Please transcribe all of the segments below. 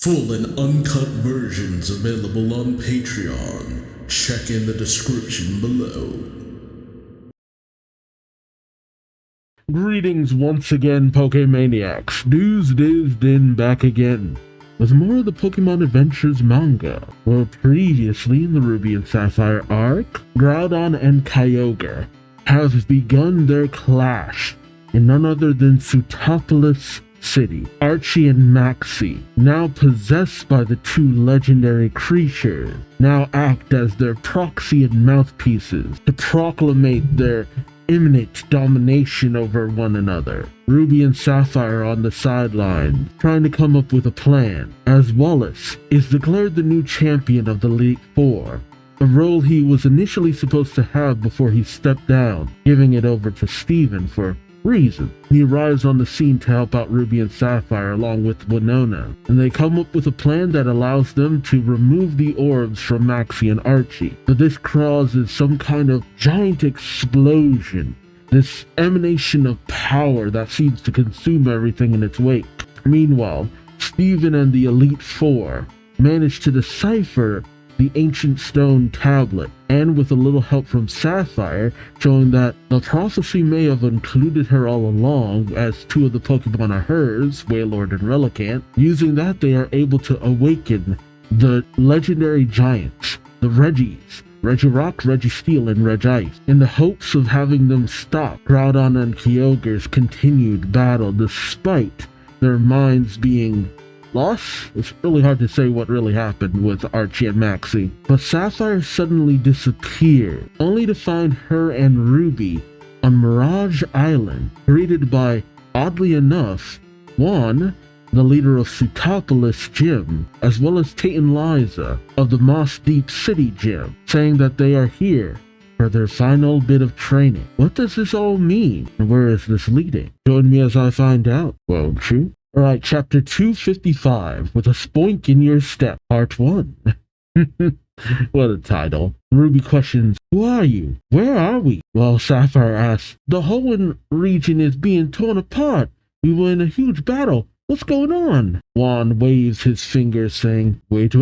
Full and uncut versions available on Patreon. Check in the description below. Greetings once again, Pokemaniacs. Duuz-Diz-Din back again with more of the Pokemon Adventures manga, where previously in the Ruby and Sapphire arc, Groudon and Kyogre have begun their clash in none other than Sootopolis City. Archie and Maxie, now possessed by the two legendary creatures, now act as their proxy and mouthpieces to proclamate their imminent domination over one another. Ruby and Sapphire on the sidelines, trying to come up with a plan, as Wallace is declared the new champion of the Elite Four, a role he was initially supposed to have before he stepped down, giving it over to Steven for reason. He arrives on the scene to help out Ruby and Sapphire along with Winona, and they come up with a plan that allows them to remove the orbs from Maxie and Archie. But this causes some kind of giant explosion, this emanation of power that seems to consume everything in its wake. Meanwhile, Steven and the Elite Four manage to decipher the ancient stone tablet, and with a little help from Sapphire, showing that the prophecy may have included her all along, as two of the Pokemon are hers, Wailord and Relicanth. Using that, they are able to awaken the legendary giants, the Reggies, Regirock, Registeel, and Regice, in the hopes of having them stop Groudon and Kyogre's continued battle, despite their minds being lost. It's really hard to say what really happened with Archie and Maxie. But Sapphire suddenly disappeared, only to find her and Ruby on Mirage Island, greeted by, oddly enough, Juan, the leader of Sootopolis Gym, as well as Tate and Liza of the Moss Deep City Gym, saying that they are here for their final bit of training. What does this all mean, and where is this leading? Join me as I find out, won't you? Alright, chapter 255, with a spoink in your step, part 1. What a title. Ruby questions, who are you? Where are we? While Sapphire asks, the Hoenn region is being torn apart. We were in a huge battle. What's going on? Juan waves his finger saying, wait,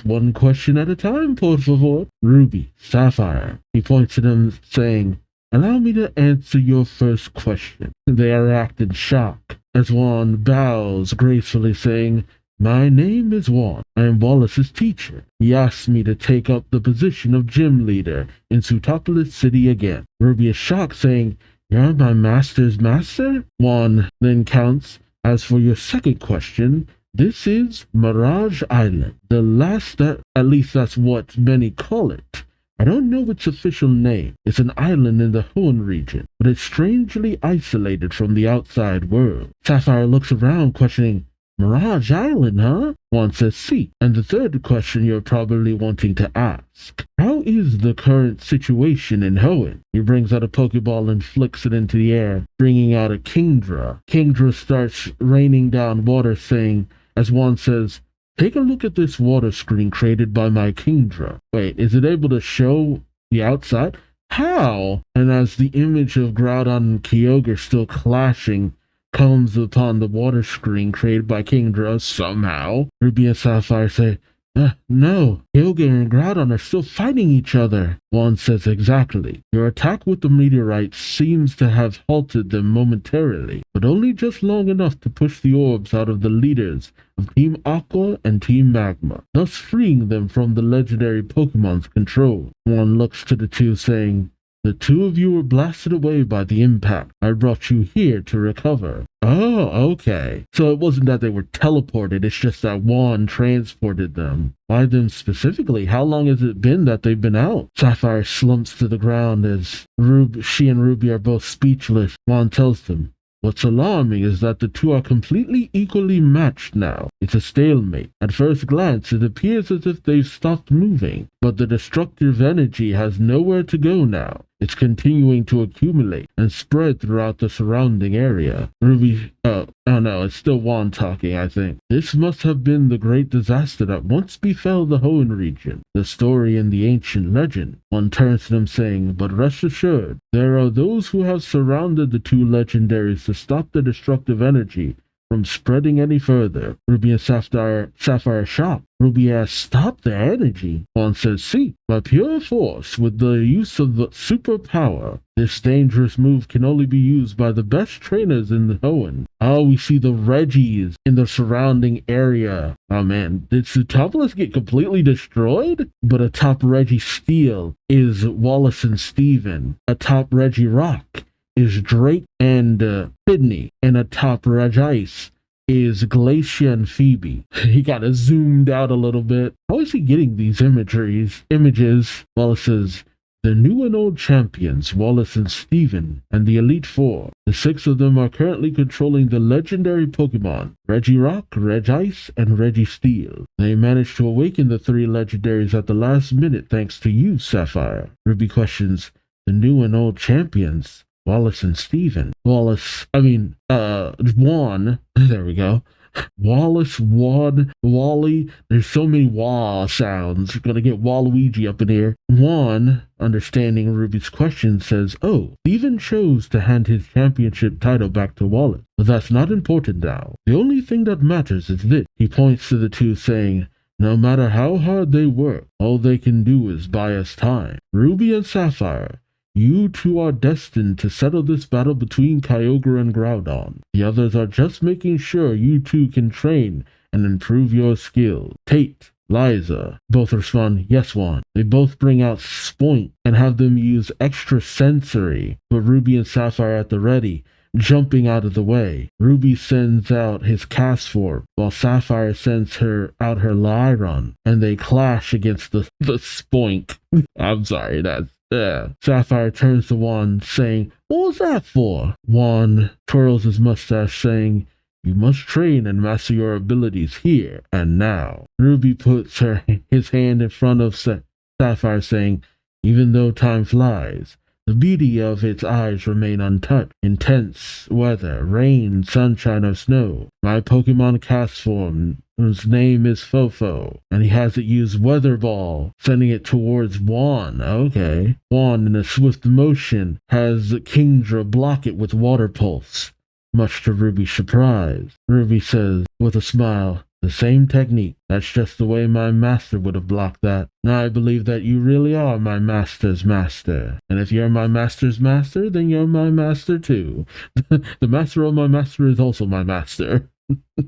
one question at a time, por favor. Ruby, Sapphire. He points at him saying, allow me to answer your first question. They are acting shock, as Juan bows gracefully saying, my name is Juan. I am Wallace's teacher. He asked me to take up the position of gym leader in Sootopolis City again. Ruby is shocked, saying, you're my master's master? Juan then counts, as for your second question, this is Mirage Island. The last, at least that's what many call it. I don't know its official name. It's an island in the Hoenn region, but it's strangely isolated from the outside world. Sapphire looks around, questioning, Mirage Island, huh? Juan says, see. And the third question you're probably wanting to ask. How is the current situation in Hoenn? He brings out a Pokeball and flicks it into the air, bringing out a Kingdra. Kingdra starts raining down water, saying, as Juan says, take a look at this water screen created by my Kingdra. Wait, is it able to show the outside? How? And as the image of Groudon and Kyogre still clashing comes upon the water screen created by Kingdra somehow, Ruby and Sapphire say, no, Kyogre and Groudon are still fighting each other. Juan says, exactly. Your attack with the meteorite seems to have halted them momentarily, but only just long enough to push the orbs out of the leaders of Team Aqua and Team Magma, thus freeing them from the legendary Pokemon's control. Juan looks to the two, saying, the two of you were blasted away by the impact. I brought you here to recover. Oh, okay. So it wasn't that they were teleported, it's just that Juan transported them. Why them specifically? How long has it been that they've been out? Sapphire slumps to the ground as she and Ruby are both speechless. Juan tells them, what's alarming is that the two are completely equally matched now. It's a stalemate. At first glance, it appears as if they've stopped moving, but the destructive energy has nowhere to go now. It's continuing to accumulate and spread throughout the surrounding area. Ruby, oh no, it's still Juan talking, I think. This must have been the great disaster that once befell the Hoenn region. The story in the ancient legend. One turns to them saying, but rest assured, there are those who have surrounded the two legendaries to stop the destructive energy from spreading any further. Ruby and Sapphire shock. Ruby asks, "Stop the energy?" Juan says, "See, by pure force, with the use of the superpower. This dangerous move can only be used by the best trainers in the Hoenn." Oh, we see the Reggies in the surrounding area. Oh man, did Sootopolis get completely destroyed? But atop Reggie Steel is Wallace and Steven. Atop Reggie Rock is Drake and Sydney. And atop Regice is Glacia and Phoebe. He kind of zoomed out a little bit. How is he getting these images? Wallace says, "The new and old champions, Wallace and Steven, and the Elite Four. The 6 of them are currently controlling the legendary Pokémon, Reggie Rock, Regice, and Reggie Steel. They managed to awaken the 3 legendaries at the last minute thanks to you, Sapphire." Ruby questions, "The new and old champions? Wallace and Steven." Juan. There we go. Wallace, Juan, Wally. There's so many wah sounds. Gonna get Waluigi up in here. Juan, understanding Ruby's question, says, "Oh, Steven chose to hand his championship title back to Wallace. But that's not important now. The only thing that matters is this." He points to the 2 saying, "No matter how hard they work, all they can do is buy us time. Ruby and Sapphire, you 2 are destined to settle this battle between Kyogre and Groudon. The others are just making sure you 2 can train and improve your skills." Tate, Liza both respond, "Yes, Juan." They both bring out Spoink and have them use extra sensory, but Ruby and Sapphire at the ready, jumping out of the way. Ruby sends out his Castform, while Sapphire sends out her Lyron, and they clash against the Spoink. I'm sorry, that's Sapphire turns to Juan, saying, "What was that for?" Juan twirls his mustache, saying, "You must train and master your abilities here and now." Ruby puts his hand in front of Sapphire, saying, "Even though time flies, the beauty of its eyes remain untouched. Intense weather, rain, sunshine, or snow. My Pokemon Castform, whose name is Fofo, and he has it use Weather Ball, sending it towards Juan." Okay. Juan, in a swift motion, has Kingdra block it with Water Pulse, much to Ruby's surprise. Ruby says, with a smile, "The same technique. That's just the way my master would have blocked that. Now I believe that you really are my master's master. And if you're my master's master, then you're my master too. The master of my master is also my master." I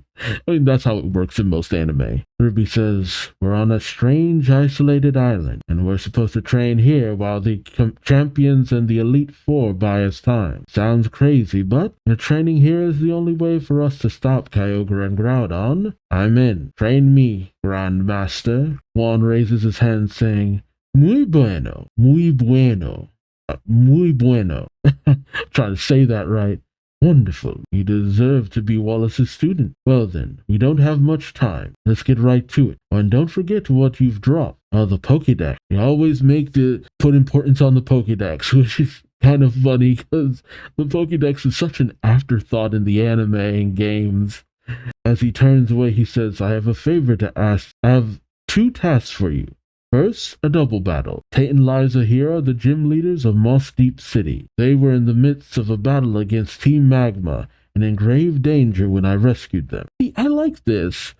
mean, that's how it works in most anime. Ruby says, "We're on a strange, isolated island, and we're supposed to train here while the champions and the Elite Four buy us time. Sounds crazy, but the training here is the only way for us to stop Kyogre and Groudon. I'm in. Train me, Grandmaster." Juan raises his hand, saying, "Muy bueno, muy bueno, muy bueno." Trying to say that right. "Wonderful. You deserve to be Wallace's student. Well then, we don't have much time. Let's get right to it. And don't forget what you've dropped. The Pokédex. You always put importance on the Pokédex," which is kind of funny because the Pokédex is such an afterthought in the anime and games. As he turns away, he says, "I have a favor to ask. I have 2 tasks for you. First, a double battle. Tate and Liza here are the gym leaders of Moss Deep City. They were in the midst of a battle against Team Magma and in grave danger when I rescued them." See, I like this.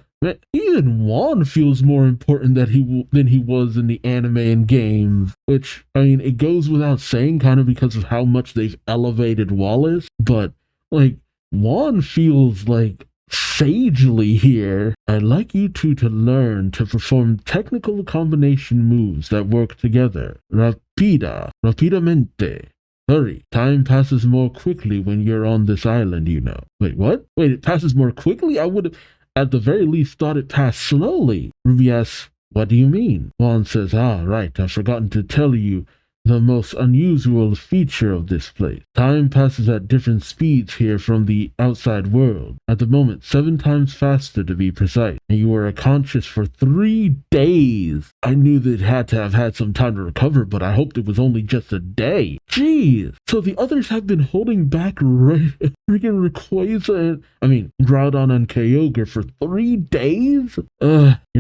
Even Juan feels more important than he was in the anime and games, which, I mean, it goes without saying kind of because of how much they've elevated Wallace, but, like, Juan feels, like, sagely here. "I'd like you 2 to learn to perform technical combination moves that work together. Rapidamente. Hurry, time passes more quickly when you're on this island, you know." Wait, what? Wait, it passes more quickly? I would have, at the very least, thought it passed slowly. Ruby asks, "What do you mean?" Juan says, Right, I've forgotten to tell you the most unusual feature of this place. Time passes at different speeds here from the outside world. At the moment, 7 times faster to be precise. And you were unconscious for 3 days. I knew that it had to have had some time to recover, but I hoped it was only just a day. Jeez. So the others have been holding back freaking Rayquaza Groudon and Kyogre for 3 days?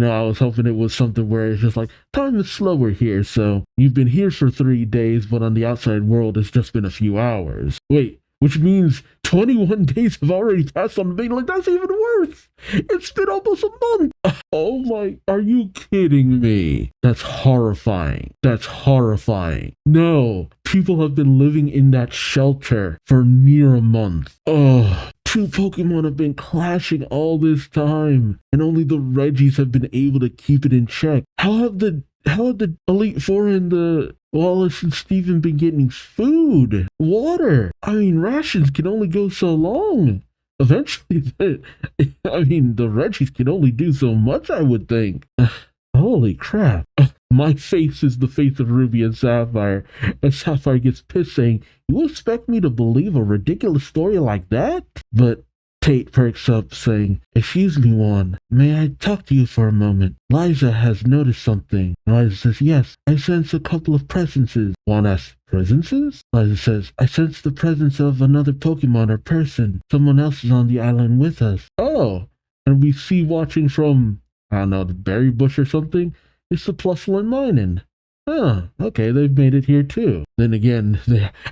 I was hoping it was something where it's just like, time is slower here, so you've been here for 3 days, but on the outside world it's just been a few hours. Wait, which means 21 days have already passed on the mainland. That's even worse. It's been almost a month. Oh my, are you kidding me? That's horrifying. That's horrifying. No, people have been living in that shelter for near a month. Oh, two Pokemon have been clashing all this time, and only the Reggies have been able to keep it in check. How have the Elite Four and the Wallace and Steven been getting food, water? I mean, rations can only go so long. Eventually, the Reggies can only do so much, I would think. Holy crap. My face is the face of Ruby and Sapphire. And Sapphire gets pissed saying, "You expect me to believe a ridiculous story like that?" But Tate perks up saying, "Excuse me, Juan. May I talk to you for a moment? Liza has noticed something." Liza says, "Yes, I sense a couple of presences." Juan asks, "Presences?" Liza says, "I sense the presence of another Pokemon or person. Someone else is on the island with us." Oh, and we see watching from, I don't know, the berry bush or something, it's the Plusland Mining. Huh, okay, they've made it here too. Then again,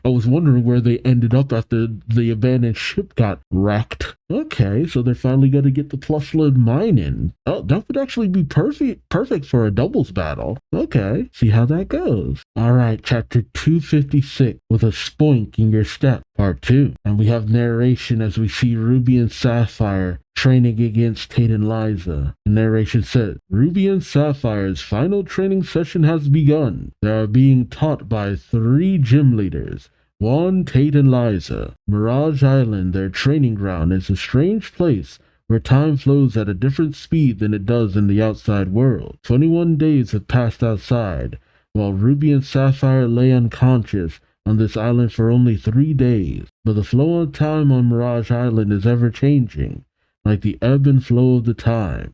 I was wondering where they ended up after the abandoned ship got wrecked. Okay, so they're finally going to get the Plusland Mining. Oh, that would actually be perfect for a doubles battle. Okay, see how that goes. Alright, chapter 256, with a spoink in your step, part 2. And we have narration as we see Ruby and Sapphire training against Tate and Liza. The narration said, "Ruby and Sapphire's final training session has begun. They are being taught by 3 gym leaders, Juan, Tate, and Liza. Mirage Island, their training ground, is a strange place where time flows at a different speed than it does in the outside world. 21 days have passed outside, while Ruby and Sapphire lay unconscious on this island for only 3 days. But the flow of time on Mirage Island is ever changing, like the ebb and flow of the tide.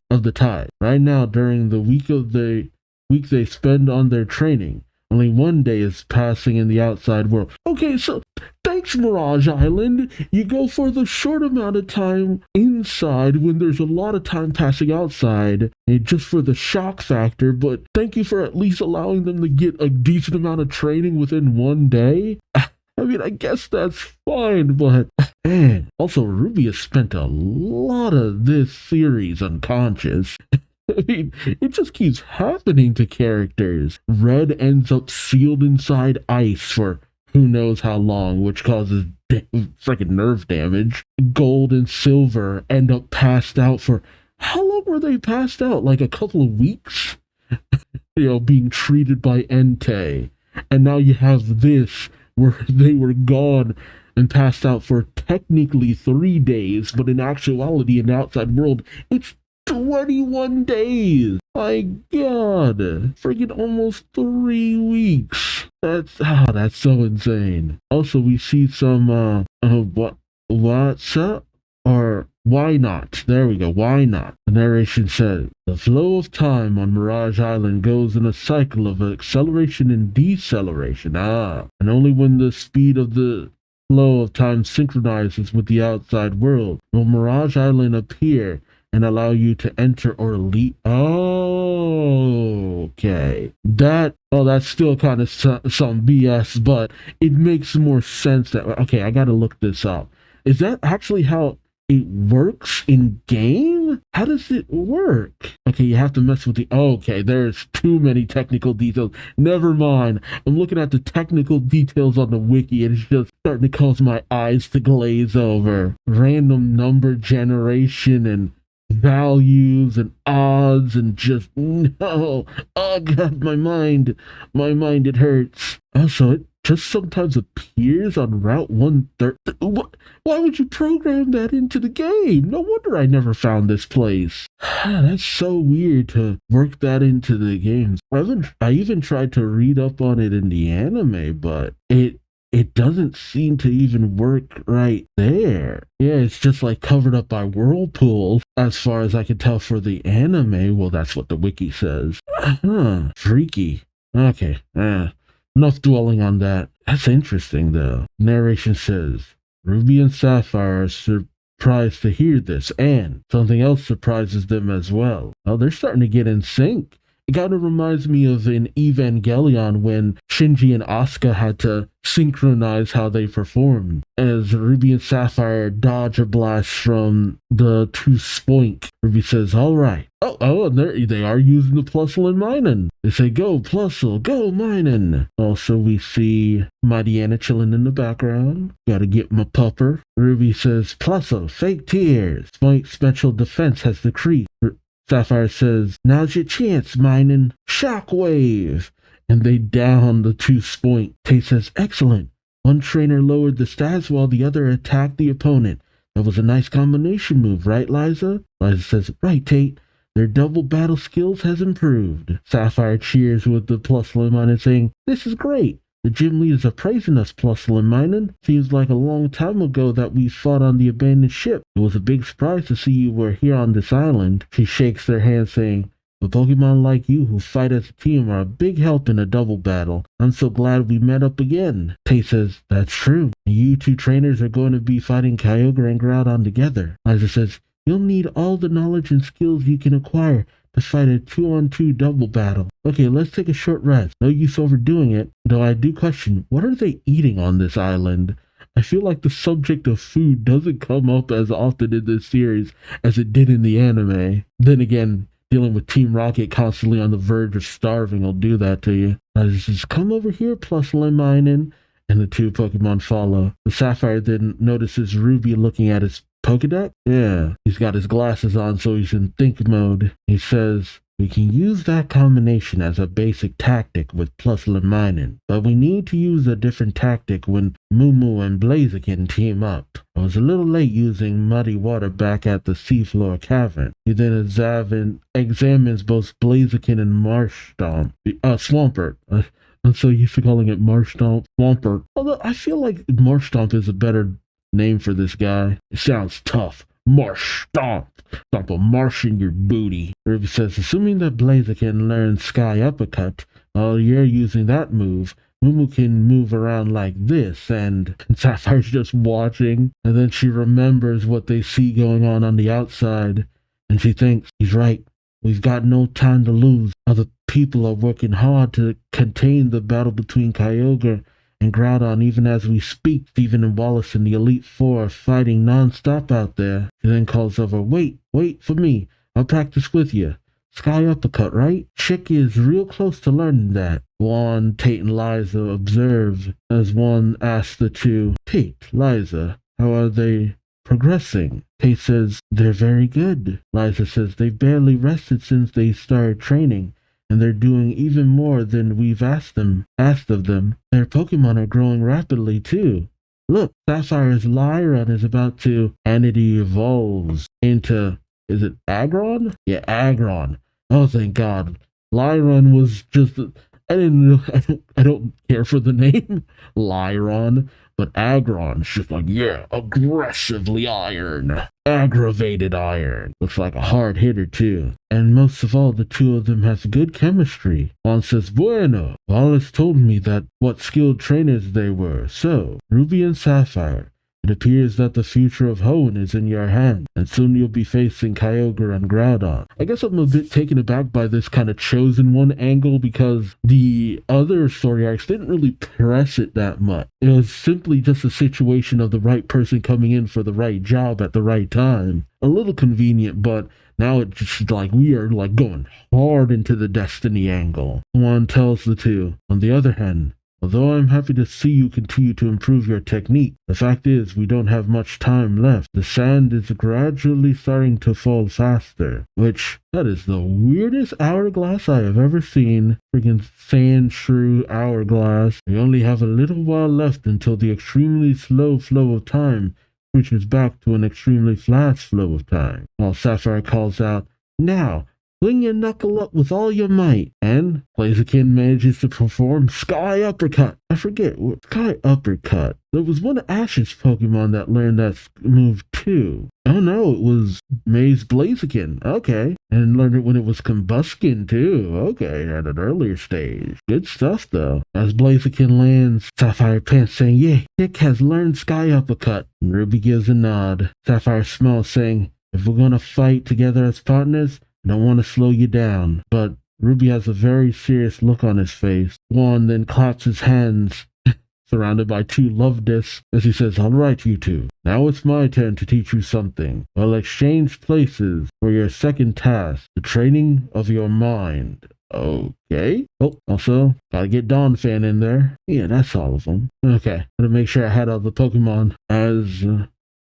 Right now, during the week they spend on their training, only 1 day is passing in the outside world." Okay, so thanks, Mirage Island. You go for the short amount of time inside when there's a lot of time passing outside, and just for the shock factor, but thank you for at least allowing them to get a decent amount of training within 1 day. I mean, I guess that's fine, but man, also Ruby has spent a lot of this series unconscious. I mean, it just keeps happening to characters. Red ends up sealed inside ice for who knows how long, which causes freaking nerve damage. Gold and Silver end up passed out for, how long were they passed out? Like a couple of weeks? Being treated by Entei. And now you have this, where they were gone and passed out for technically 3 days, but in actuality, in the outside world, it's 21 days. My God, freaking almost 3 weeks. That's so insane. Also, we see some what's up, or why not? There we go. Why not? The narration says, "The flow of time on Mirage Island goes in a cycle of acceleration and deceleration. And only when the speed of the flow of time synchronizes with the outside world will Mirage Island appear and allow you to enter or leave." Oh, okay. That's still kind of some BS, but it makes more sense that, okay, I gotta look this up. Is that actually how it works in game? How does it work? Okay, you have to mess with okay, there's too many technical details. Never mind. I'm looking at the technical details on the wiki and it's just starting to cause my eyes to glaze over. Random number generation and values and odds and just no. Oh God, my mind, it hurts. Also, it just sometimes appears on Route 130. Why would you program that into the game? No wonder I never found this place. That's so weird to work that into the games. I even tried to read up on it in the anime, but it doesn't seem to even work right there. Yeah, it's just like covered up by whirlpools, as far as I can tell for the anime. Well, that's what the wiki says. Freaky. Okay, enough dwelling on that. That's interesting, though. Narration says, "Ruby and Sapphire are surprised to hear this, and something else surprises them as well." Oh, they're starting to get in sync. It kind of reminds me of in Evangelion when Shinji and Asuka had to synchronize how they performed as Ruby and Sapphire dodge a blast from the two spoink. Ruby says, all right. And they are using the Plusle and Minen. They say, go Plusle, go Minen. Also, we see Mighty Anna chilling in the background. Gotta get my pupper. Ruby says, Plusle, fake tears. Spoink special defense has decreased. Sapphire says, now's your chance, Minen. Shockwave. And they down the two spoink. Tate says, excellent. One trainer lowered the stats while the other attacked the opponent. That was a nice combination move, right, Liza? Liza says, right, Tate. Their double battle skills has improved. Sapphire cheers with the Plusle and Minen, saying, this is great. The gym leaders are praising us, Plusle and Minen. Seems like a long time ago that we fought on the abandoned ship. It was a big surprise to see you were here on this island. She shakes their hand, saying, but Pokemon like you who fight as a team are a big help in a double battle. I'm so glad we met up again. Tate says, that's true. You two trainers are going to be fighting Kyogre and Groudon together. Liza says, you'll need all the knowledge and skills you can acquire to fight a 2-on-2 double battle. Okay, let's take a short rest. No use overdoing it, though I do question, what are they eating on this island? I feel like the subject of food doesn't come up as often in this series as it did in the anime. Then again, dealing with Team Rocket constantly on the verge of starving will do that to you. I just come over here, Plusle and Minen, and the two Pokemon follow. The Sapphire then notices Ruby looking at his Pokedex? Yeah, he's got his glasses on so he's in think mode. He says, we can use that combination as a basic tactic with Plusle and Minen, but we need to use a different tactic when Moo and Blaziken team up. I was a little late using muddy water back at the seafloor cavern. He then examines both Blaziken and Swampert. I'm so used to calling it Marshtomp. Swampert. Although I feel like Marshtomp is a better name for this guy. It sounds tough. Marsh stomp. Stomp a marsh in your booty. Ruby says, assuming that Blaziken learns Sky Uppercut, while you're using that move, Moo can move around like this, and Sapphire's just watching, and then she remembers what they see going on the outside, and she thinks, he's right. We've got no time to lose. Other people are working hard to contain the battle between Kyogre and Groudon even as we speak. Steven and Wallace and the Elite Four are fighting non-stop out there. She then calls over, wait for me. I'll practice with you. Sky Uppercut, right? Chick is real close to learning that. Juan, Tate, and Liza observe as one asks the two, Tate, Liza, how are they progressing? Tate says, they're very good. Liza says, they've barely rested since they started training, and they're doing even more than we've asked of them. Their Pokemon are growing rapidly, too. Look, Sapphire's Lyron is about to, and it evolves into, is it Aggron? Yeah, Aggron. Oh, thank God. Lyron was just, I don't care for the name, Lyron, but Aggron's just like, yeah, aggressively iron. Aggravated iron. Looks like a hard hitter, too. And most of all, the two of them have good chemistry. Juan says, bueno. Wallace told me that what skilled trainers they were. So, Ruby and Sapphire, it appears that the future of Hoenn is in your hands, and soon you'll be facing Kyogre and Groudon. I guess I'm a bit taken aback by this kind of chosen one angle because the other story arcs didn't really press it that much. It was simply just a situation of the right person coming in for the right job at the right time. A little convenient, but now it's just like we are like going hard into the Destiny angle. Juan tells the two, on the other hand, although I'm happy to see you continue to improve your technique, the fact is we don't have much time left. The sand is gradually starting to fall faster, which, that is the weirdest hourglass I have ever seen. Freaking sand shrew hourglass. We only have a little while left until the extremely slow flow of time switches back to an extremely fast flow of time. While Sapphire calls out, now! Swing your knuckle up with all your might. And Blaziken manages to perform Sky Uppercut. I forget what Sky Uppercut. There was one of Ash's Pokemon that learned that move too. Oh no, it was May's Blaziken. Okay. And learned it when it was Combuskin too. Okay, at an earlier stage. Good stuff though. As Blaziken lands, Sapphire pants saying, yeah, Dick has learned Sky Uppercut. And Ruby gives a nod. Sapphire smiles saying, if we're gonna fight together as partners, I don't want to slow you down, but Ruby has a very serious look on his face. Juan then claps his hands, surrounded by two love discs, as he says, "All right, you two. Now it's my turn to teach you something. We'll exchange places for your second task, the training of your mind." Okay. Oh, also, gotta get Dawn Fan in there. Yeah, that's all of them. Okay, gotta make sure I had all the Pokemon. As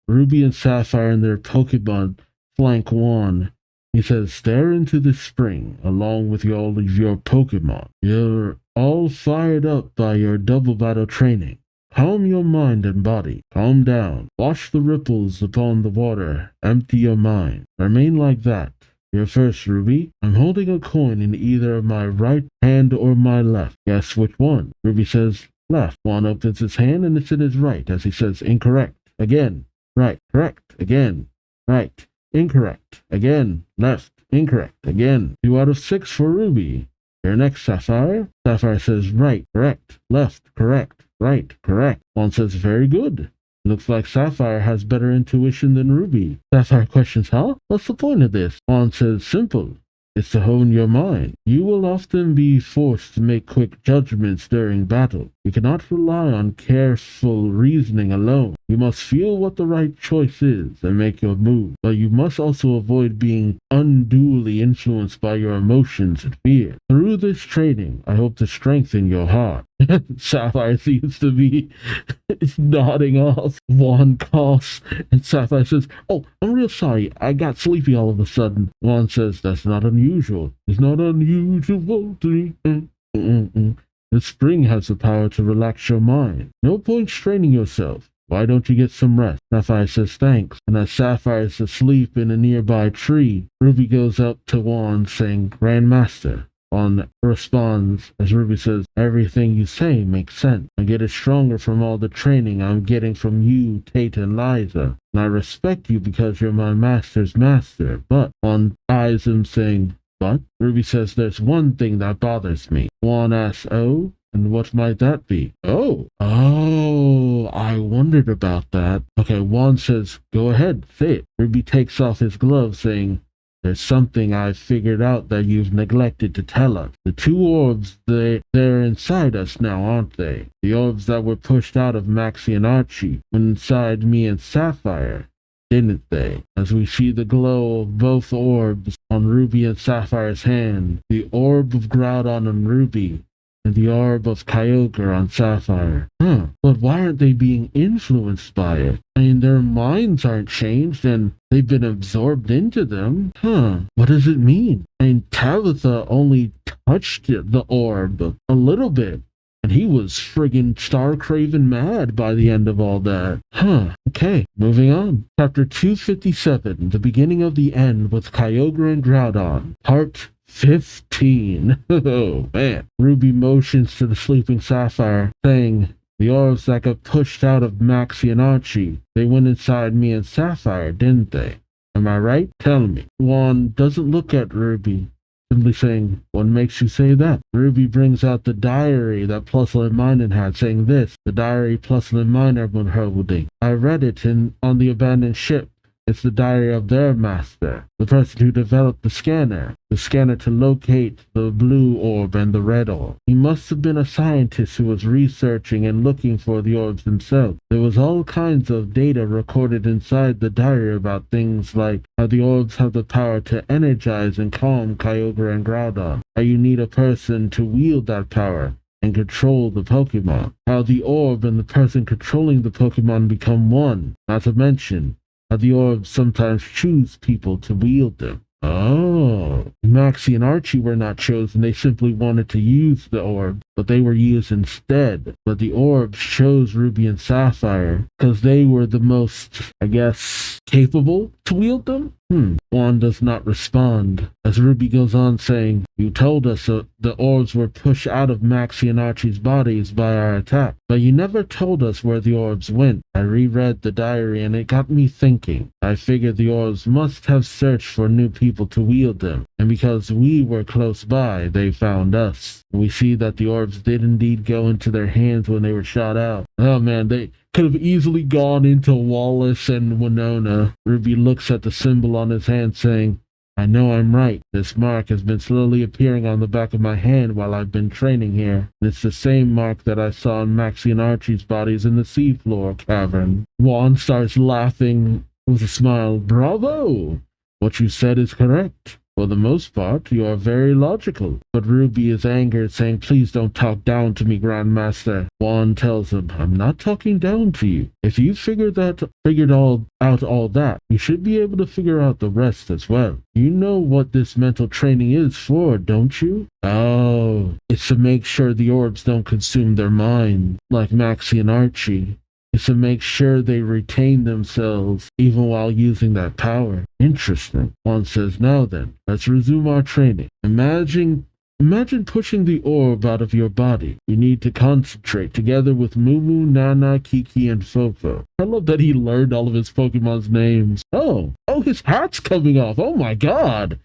Ruby and Sapphire and their Pokemon flank Juan, he says, "Stare into the spring, along with all of your Pokemon. You're all fired up by your double battle training. Calm your mind and body. Calm down. Watch the ripples upon the water. Empty your mind. Remain like that. You're first, Ruby. I'm holding a coin in either my right hand or my left. Guess which one?" Ruby says, "Left." Juan opens his hand and it's in his right as he says, "Incorrect." Again. Right. Correct. Again. Right. Incorrect. Again. Left. Incorrect. Again. 2 out of 6 for Ruby. You're next, Sapphire. Sapphire says, "Right. Correct. Left. Correct. Right. Correct." Juan says, "Very good. Looks like Sapphire has better intuition than Ruby." Sapphire questions, "Huh? What's the point of this?" Juan says, "Simple. It's to hone your mind. You will often be forced to make quick judgments during battle. You cannot rely on careful reasoning alone. You must feel what the right choice is and make your move. But you must also avoid being unduly influenced by your emotions and fear. Through this training, I hope to strengthen your heart." Sapphire seems to be nodding off. Juan coughs, and Sapphire says, "Oh, I'm real sorry. I got sleepy all of a sudden." Juan says, "That's not unusual. It's not unusual to me." The spring has the power to relax your mind. No point straining yourself. Why don't you get some rest?" Sapphire says, "Thanks." And as Sapphire is asleep in a nearby tree, Ruby goes up to Juan saying, "Grandmaster." Juan responds as Ruby says, "Everything you say makes sense. I get it stronger from all the training I'm getting from you, Tate, and Liza. And I respect you because you're my master's master. But," Juan eyes him saying, "But?" Ruby says, "There's one thing that bothers me." Juan asks, "Oh? And what might that be?" Oh, I wondered about that. Okay, Juan says, "Go ahead, say it." Ruby takes off his glove, saying, "There's something I've figured out that you've neglected to tell us. The 2 orbs, they're inside us now, aren't they? The orbs that were pushed out of Maxie and Archie went inside me and Sapphire, didn't they?" As we see the glow of both orbs on Ruby and Sapphire's hand, the orb of Groudon on Ruby, and the orb of Kyogre on Sapphire. But why aren't they being influenced by it? I mean, their minds aren't changed and they've been absorbed into them. What does it mean? I mean, Tabitha only touched the orb a little bit, and he was friggin' star-craven mad by the end of all that. Okay, moving on. Chapter 257, The Beginning of the End with Kyogre and Groudon, Part 15. Oh, man. Ruby motions to the sleeping Sapphire, saying, "The orbs that got pushed out of Maxie and Archie, they went inside me and Sapphire, didn't they? Am I right? Tell me." Juan doesn't look at Ruby, simply saying, "What makes you say that?" Ruby brings out the diary that Plusle and Minun had, saying this, "The diary Plusle and Minun were holding. I read it on the abandoned ship. It's the diary of their master, the person who developed the scanner to locate the blue orb and the red orb. He must have been a scientist who was researching and looking for the orbs himself. There was all kinds of data recorded inside the diary about things like how the orbs have the power to energize and calm Kyogre and Groudon, how you need a person to wield that power and control the Pokemon, how the orb and the person controlling the Pokemon become one, not to mention how the orbs sometimes choose people to wield them." Oh, Maxie and Archie were not chosen. They simply wanted to use the orb, but they were used instead. But the orbs chose Ruby and Sapphire because they were the most, I guess, capable to wield them? Juan does not respond, as Ruby goes on saying, "You told us the orbs were pushed out of Maxie and Archie's bodies by our attack, but you never told us where the orbs went. I reread the diary and it got me thinking. I figured the orbs must have searched for new people to wield them, and because we were close by, they found us. We see that the orbs did indeed go into their hands when they were shot out." Oh man, they could have easily gone into Wallace and Winona. Ruby looks at the symbol on his hand saying, I know I'm right. This mark has been slowly appearing on the back of my hand while I've been training here. It's the same mark that I saw in Maxie and Archie's bodies in the seafloor cavern. Juan starts laughing with a smile. Bravo! What you said is correct. For the most part, you are very logical. But Ruby is angered, saying, please don't talk down to me, Grandmaster. Juan tells him, I'm not talking down to you. If you figured out all that, you should be able to figure out the rest as well. You know what this mental training is for, don't you? Oh, it's to make sure the orbs don't consume their mind, like Maxie and Archie. Is to make sure they retain themselves even while using that power. Interesting. Juan says, now then, let's resume our training. Imagine pushing the orb out of your body. You need to concentrate together with Mumu, Nana, Kiki, and Fofo. I love that he learned all of his Pokemon's names. Oh, his hat's coming off. Oh my god.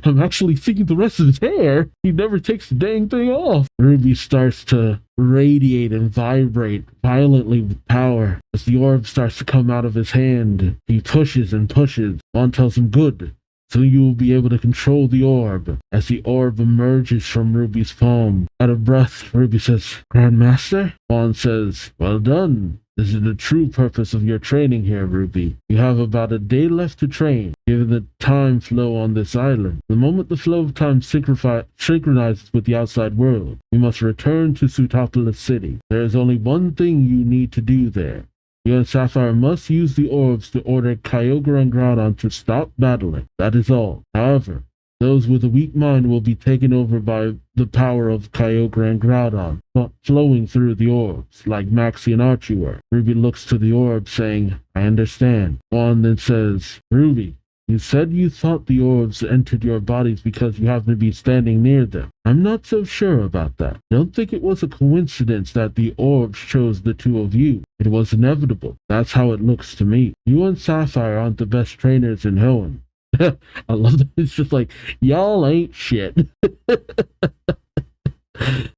I'm actually seeing the rest of his hair. He never takes the dang thing off. Ruby starts to radiate and vibrate violently with power. As the orb starts to come out of his hand, he pushes and pushes. Juan tells him, good. So you will be able to control the orb. As the orb emerges from Ruby's palm. Out of breath, Ruby says, Grandmaster? Juan says, well done. This is the true purpose of your training here, Ruby. You have about a day left to train, given the time flow on this island. The moment the flow of time synchronizes with the outside world, you must return to Sootopolis City. There is only one thing you need to do there. You and Sapphire must use the orbs to order Kyogre and Groudon to stop battling. That is all. However, those with a weak mind will be taken over by the power of Kyogre and Groudon, flowing through the orbs, like Maxie and Archie were. Ruby looks to the orb, saying, I understand. Juan then says, Ruby, you said you thought the orbs entered your bodies because you happened to be standing near them. I'm not so sure about that. Don't think it was a coincidence that the orbs chose the two of you. It was inevitable. That's how it looks to me. You and Sapphire aren't the best trainers in Hoenn. I love that. It's just like, y'all ain't shit.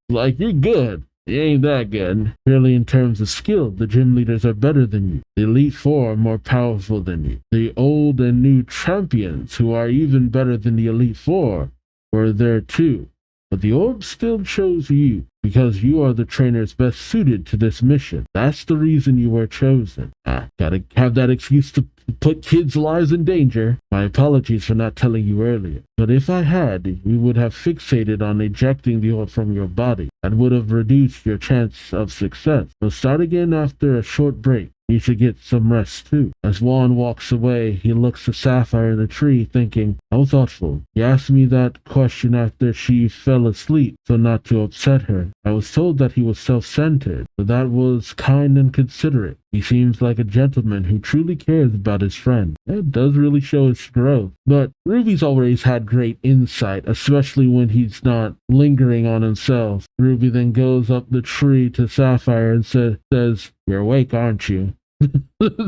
Like, you're good. You ain't that good. Really, in terms of skill, the gym leaders are better than you. The Elite Four are more powerful than you. The old and new champions, who are even better than the Elite Four, were there too. But the orb still chose you, because you are the trainers best suited to this mission. That's the reason you were chosen. Gotta have that excuse to put kids' lives in danger. My apologies for not telling you earlier. But if I had, we would have fixated on ejecting the orb from your body. That would have reduced your chance of success. So start again after a short break. You should get some rest too. As Juan walks away, he looks to Sapphire in the tree, thinking, how thoughtful. He asked me that question after she fell asleep, so not to upset her. I was told that he was self-centered, but that was kind and considerate. He seems like a gentleman who truly cares about his friend. It does really show his growth. But Ruby's always had great insight, especially when he's not lingering on himself. Ruby then goes up the tree to Sapphire and says, you're awake, aren't you?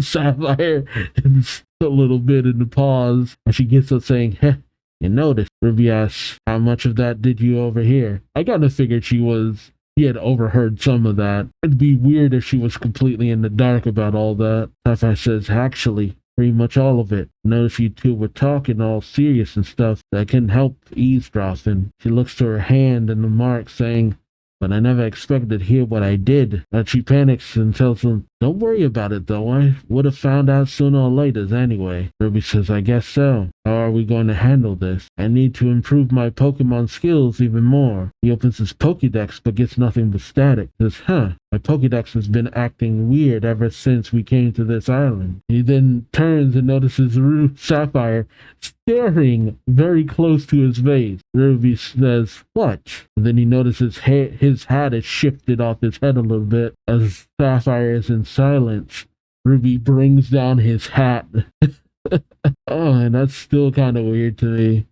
Sapphire is a little bit in the pause, and she gets up saying, heh, you noticed. Ruby asks, how much of that did you overhear? I kind of figured she had overheard some of that. It'd be weird if she was completely in the dark about all that. Sapphire says, actually, pretty much all of it. Notice you two were talking all serious and stuff that can help eavesdropping. She looks to her hand and the mark, saying, but I never expected to hear what I did. And she panics and tells him, don't worry about it though, I would have found out sooner or later anyway. Ruby says, I guess so. How are we going to handle this? I need to improve my Pokemon skills even more. He opens his Pokédex but gets nothing but static. He says, my Pokédex has been acting weird ever since we came to this island. He then turns and notices Sapphire staring very close to his face. Ruby says, what? And then he notices his hat is shifted off his head a little bit. As Sapphire is in silence, Ruby brings down his hat. Oh, and that's still kind of weird to me.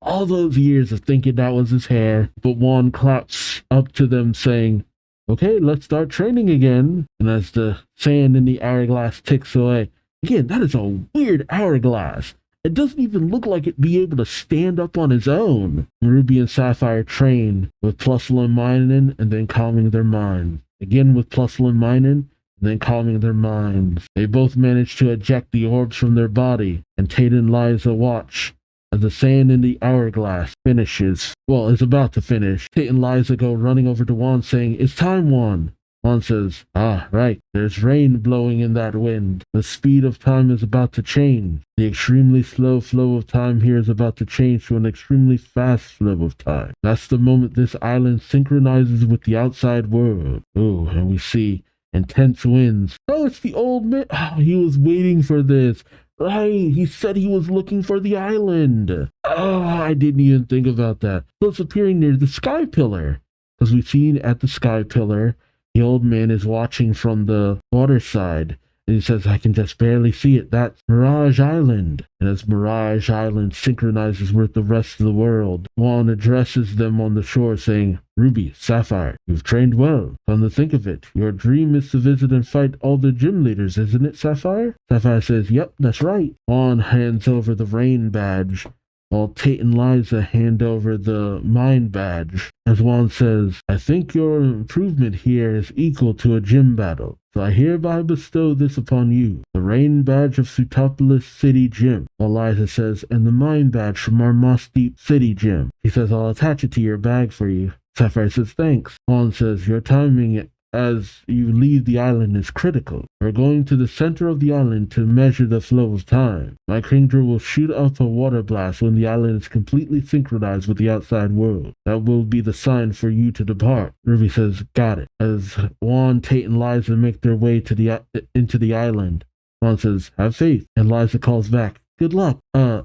All those years of thinking that was his hair, but Juan claps up to them saying, okay, let's start training again. And as the sand in the hourglass ticks away, again, that is a weird hourglass. It doesn't even look like it'd be able to stand up on its own. Ruby and Sapphire train with Plusle and Minun and then calming their minds. Again with Plusle and Minun, then calming their minds. They both manage to eject the orbs from their body, and Tate and Liza watch as the sand in the hourglass finishes. Well, it's about to finish. Tate and Liza go running over to Juan saying, "It's time, Juan." Juan says, "Ah, right, there's rain blowing in that wind. The speed of time is about to change. The extremely slow flow of time here is about to change to an extremely fast flow of time. That's the moment this island synchronizes with the outside world." Oh, and we see intense winds. Oh, it's the old man. Oh, he was waiting for this. Right, he said he was looking for the island. Oh, I didn't even think about that. So it's appearing near the sky pillar. Because we've seen at the sky pillar, the old man is watching from the water side. And he says, "I can just barely see it. That's Mirage Island." And as Mirage Island synchronizes with the rest of the world, Juan addresses them on the shore saying, "Ruby, Sapphire, you've trained well. Come to think of it, your dream is to visit and fight all the gym leaders, isn't it, Sapphire?" Sapphire says, "Yep, that's right." Juan hands over the rain badge, while Tate and Liza hand over the mind badge. As Juan says, "I think your improvement here is equal to a gym battle, so I hereby bestow this upon you, the rain badge of Sutopolis City Gym." While Liza says, "And the mind badge from our Moss Deep City Gym." He says, "I'll attach it to your bag for you." Sapphire says, "Thanks." Juan says, "Your timing as you leave the island is critical. We're going to the center of the island to measure the flow of time. My Kingdra will shoot up a water blast when the island is completely synchronized with the outside world. That will be the sign for you to depart." Ruby says, "Got it." As Juan, Tate, and Liza make their way to into the island, Juan says, "Have faith." And Liza calls back, "Good luck. How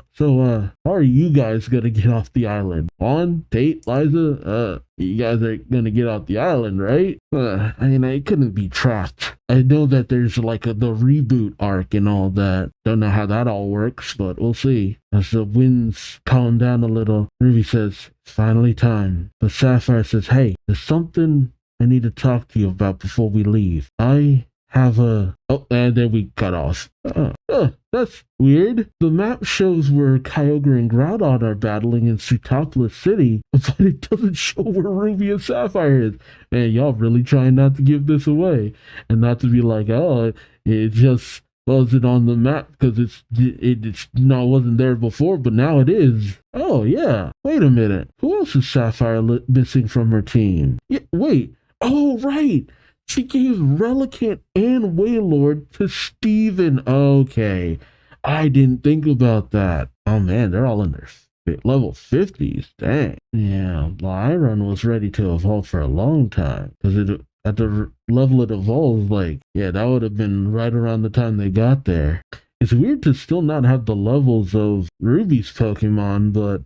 are you guys gonna get off the island? Juan, Tate, Liza, you guys are gonna get off the island, right?" I couldn't be trapped. I know that there's like the reboot arc and all that. Don't know how that all works, but we'll see. As the winds calm down a little, Ruby says, "It's finally time." But Sapphire says, "Hey, there's something I need to talk to you about before we leave. I have a..." Oh, and then we cut off. That's weird. The map shows where Kyogre and Groudon are battling in Sutopolis City, but it doesn't show where Ruby and Sapphire is. Man, y'all really trying not to give this away. And not to be like, oh, it just wasn't on the map because it's not wasn't there before, but now it is. Oh, yeah. Wait a minute. Who else is Sapphire missing from her team? Yeah, wait. Oh, right. She gave Relicanth and Wailord to Steven. Okay. I didn't think about that. Oh man, they're all in their level 50s. Dang. Yeah, Lyron was ready to evolve for a long time. Because at the level it evolves, like, yeah, that would have been right around the time they got there. It's weird to still not have the levels of Ruby's Pokemon, but,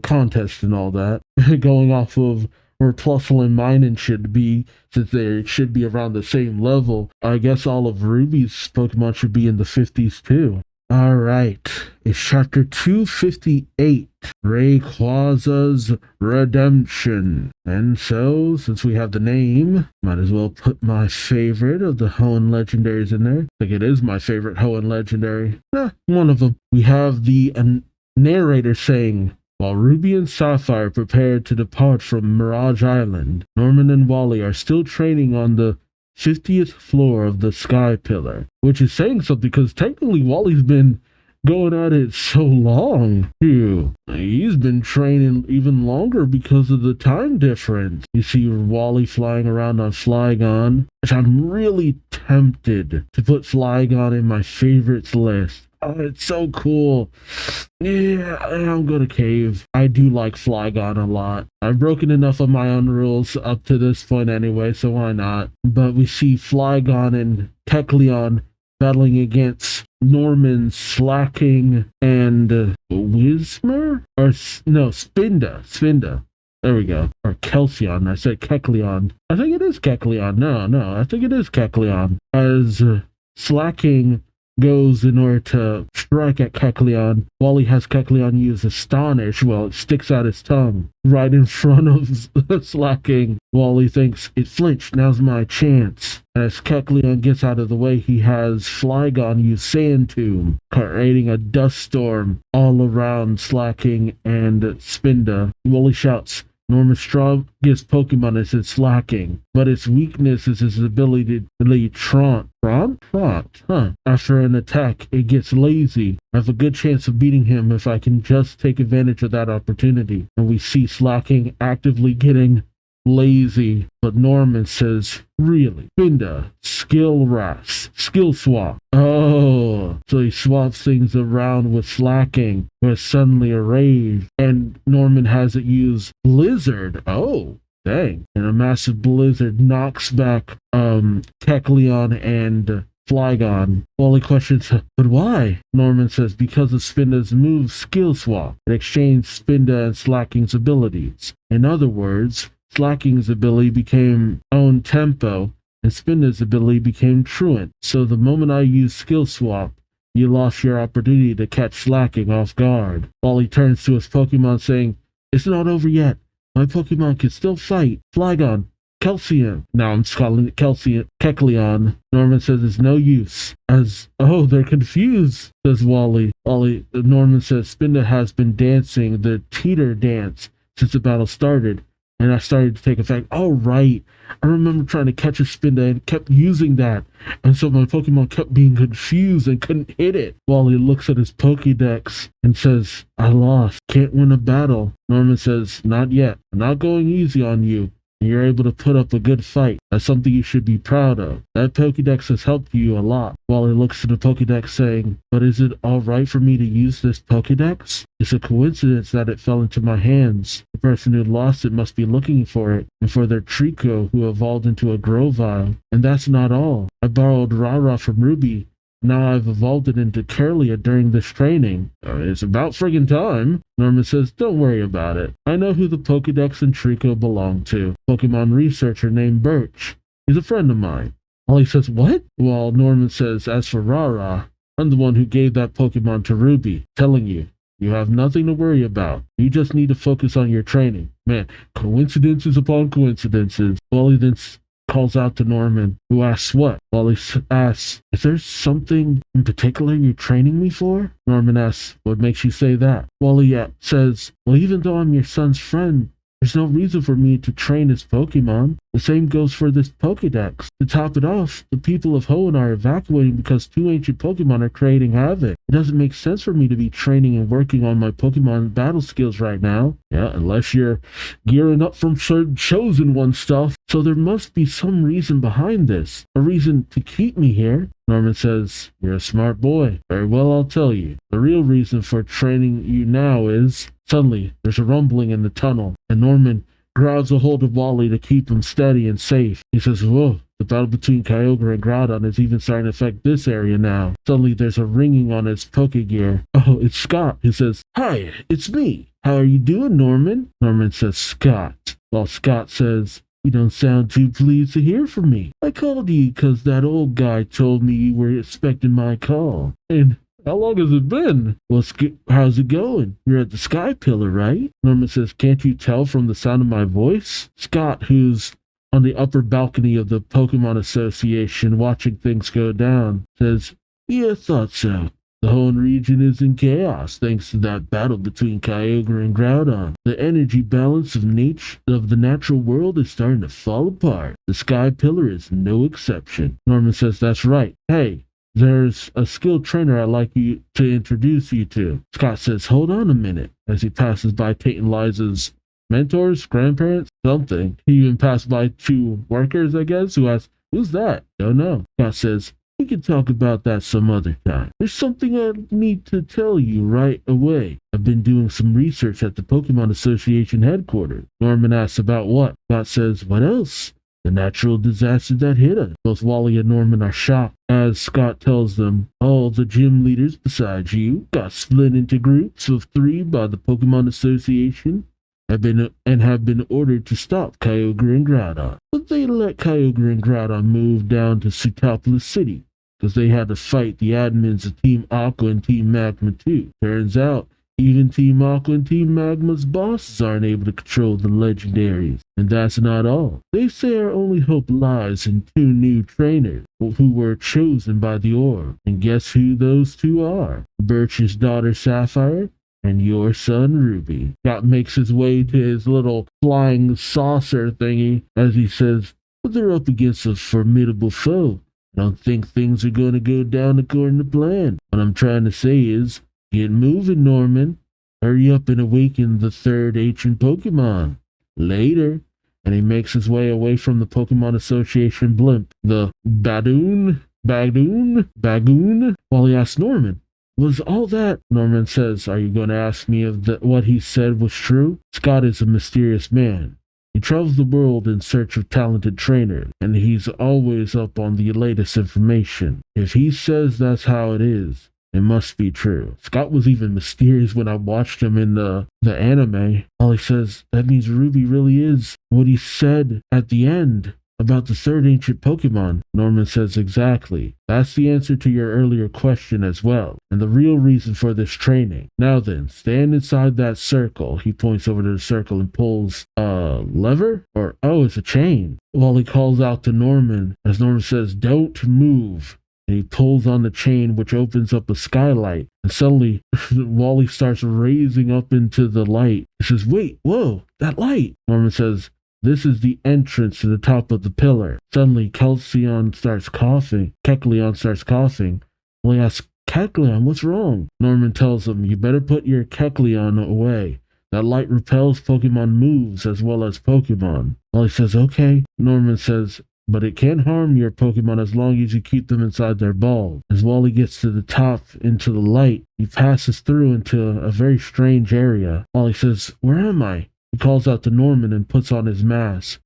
contests and all that. Going off of where Plusle and Minun should be, since they should be around the same level. I guess all of Ruby's Pokemon should be in the 50s too. Alright, it's chapter 258, Rayquaza's Redemption. And so, since we have the name, might as well put my favorite of the Hoenn Legendaries in there. I think it is my favorite Hoenn Legendary. One of them. We have the narrator saying, "While Ruby and Sapphire prepare to depart from Mirage Island, Norman and Wally are still training on the 50th floor of the Sky Pillar." Which is saying something, because technically Wally's been going at it so long. Phew. He's been training even longer because of the time difference. You see Wally flying around on Flygon, which I'm really tempted to put Flygon in my favorites list. Oh, it's so cool. Yeah, I'm gonna cave. I do like Flygon a lot. I've broken enough of my own rules up to this point anyway, so why not? But we see Flygon and Kecleon battling against Norman, Slacking, and Whismur? Or, no, Spinda. There we go. Or Kelseon. I said Kecleon. I think it is Kecleon. No, I think it is Kecleon. As Slacking goes in order to strike at Kecleon, Wally has Kecleon use Astonish. Well, it sticks out his tongue right in front of Slacking. Wally thinks, it flinched, now's my chance. As Kecleon gets out of the way, he has Flygon use Sand Tomb, creating a dust storm all around Slacking and Spinda. Wally shouts, Norman's strongest Pokemon is its slacking, but its weakness is its ability to lead Trot, huh? After an attack, it gets lazy. I have a good chance of beating him if I can just take advantage of that opportunity. And we see slacking actively getting lazy, but Norman says, really? Spinda, skill swap. Oh, so he swaps things around with slacking, who is suddenly enraged, and Norman has it use Blizzard. Oh, dang. And a massive blizzard knocks back Kecleon and Flygon. Wally questions, but why? Norman says, because of Spinda's move Skill Swap. It exchanged Spinda and Slacking's abilities. In other words, Slacking's ability became Own Tempo, and Spinda's ability became Truant. So the moment I used Skill Swap, you lost your opportunity to catch Slacking off guard. Wally turns to his Pokemon saying, it's not over yet. My Pokemon can still fight. Flygon, Kelsey. Now I'm calling it Kecleon. Norman says it's no use. They're confused, says Wally. Norman says Spinda has been dancing the teeter dance since the battle started. And I started to take effect. Oh, right. I remember trying to catch a Spinda and kept using that. And so my Pokemon kept being confused and couldn't hit it. Wally looks at his Pokédex and says, I lost. Can't win a battle. Norman says, not yet. I'm not going easy on you. You're able to put up a good fight. That's something you should be proud of. That Pokédex has helped you a lot. Wally looks at the Pokédex saying, but is it alright for me to use this Pokédex? It's a coincidence that it fell into my hands. The person who lost it must be looking for it, and for their Trico who evolved into a Grovyle. And that's not all. I borrowed Rara from Ruby. Now I've evolved it into Curlia during this training. It's about friggin' time. Norman says, don't worry about it. I know who the Pokédex and Trico belong to. Pokemon researcher named Birch. He's a friend of mine. Ollie says, what? Well, Norman says, as for Rara, I'm the one who gave that Pokemon to Ruby. Telling you, you have nothing to worry about. You just need to focus on your training. Man, coincidences upon coincidences. Wally then calls out to Norman, who asks what? Wally asks, is there something in particular you're training me for? Norman asks, what makes you say that? Wally says, well, even though I'm your son's friend, there's no reason for me to train his Pokemon. The same goes for this Pokédex. To top it off, the people of Hoenn are evacuating because two ancient Pokemon are creating havoc. It doesn't make sense for me to be training and working on my Pokemon battle skills right now. Yeah, unless you're gearing up from certain Chosen One stuff. So there must be some reason behind this. A reason to keep me here. Norman says, you're a smart boy. Very well, I'll tell you. The real reason for training you now is... Suddenly, there's a rumbling in the tunnel, and Norman grabs a hold of Wally to keep him steady and safe. He says, whoa, the battle between Kyogre and Groudon is even starting to affect this area now. Suddenly, there's a ringing on his Pokegear. Oh, it's Scott. He says, hi, it's me. How are you doing, Norman? Norman says, Scott. While Scott says, you don't sound too pleased to hear from me. I called you because that old guy told me you were expecting my call. And how long has it been? Well, how's it going? You're at the Sky Pillar, right? Norman says, can't you tell from the sound of my voice? Scott, who's on the upper balcony of the Pokemon Association watching things go down, says, yeah, I thought so. The whole region is in chaos thanks to that battle between Kyogre and Groudon. The energy balance of the natural world is starting to fall apart. The Sky Pillar is no exception. Norman says, that's right. Hey, there's a skilled trainer I'd like you to introduce you to. Scott says, hold on a minute, as he passes by Tate and Liza's mentors, grandparents, something. He even passed by two workers, I guess, who asks, who's that? Don't know. Scott says, we can talk about that some other time. There's something I need to tell you right away. I've been doing some research at the Pokemon Association headquarters. Norman asks about what? Scott says, what else? The natural disaster that hit us. Both Wally and Norman are shocked as Scott tells them all the gym leaders besides you got split into groups of 3 by the Pokemon Association have been ordered to stop Kyogre and Groudon. But they let Kyogre and Groudon move down to Sootopolis City because they had to fight the admins of Team Aqua and Team Magma too. Turns out even Team Aqua and Team Magma's bosses aren't able to control the legendaries. And that's not all. They say our only hope lies in 2 new trainers who were chosen by the orb. And guess who those 2 are? Birch's daughter Sapphire and your son Ruby. Scott makes his way to his little flying saucer thingy as he says, but they're up against a formidable foe. I don't think things are going to go down according to plan. What I'm trying to say is, get moving, Norman. Hurry up and awaken the third ancient Pokemon. Later. And he makes his way away from the Pokemon Association blimp, the Bagoon, while he asks Norman, was all that? Norman says, are you going to ask me if what he said was true? Scott is a mysterious man. He travels the world in search of talented trainers, and he's always up on the latest information. If he says that's how it is, it must be true. Scott was even mysterious when I watched him in the anime. Ollie says, that means Ruby really is what he said at the end about the third ancient Pokemon. Norman says, exactly. That's the answer to your earlier question as well, and the real reason for this training. Now then, stand inside that circle. He points over to the circle and pulls a lever? It's a chain. Wally calls out to Norman as Norman says, don't move. And he pulls on the chain, which opens up a skylight. And suddenly, Wally starts raising up into the light. He says, wait, whoa, that light. Norman says, this is the entrance to the top of the pillar. Suddenly, Kecleon starts coughing. Wally asks, Kecleon, what's wrong? Norman tells him, you better put your Kecleon away. That light repels Pokemon moves as well as Pokemon. Wally says, okay. Norman says, but it can't harm your Pokemon as long as you keep them inside their balls. As Wally gets to the top into the light, he passes through into a very strange area. Wally says, where am I? He calls out to Norman and puts on his mask.